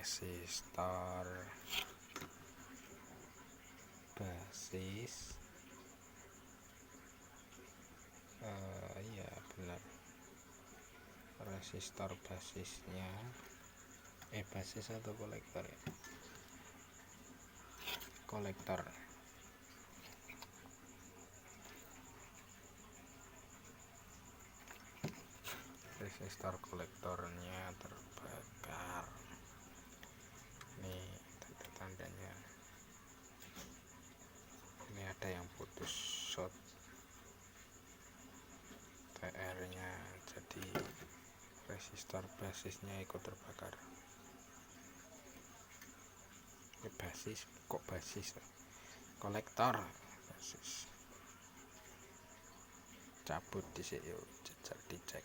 resistor basis. Iya benar, resistor basisnya basis atau kolektor ya? Kolektor. Resistor kolektornya terbakar. Nih tanda-tandanya. Ini ada yang putus short PR-nya, jadi resistor basisnya ikut terbakar. Ini basis, kok basis? Kolektor basis. Cabut di yuk, jejak dicek.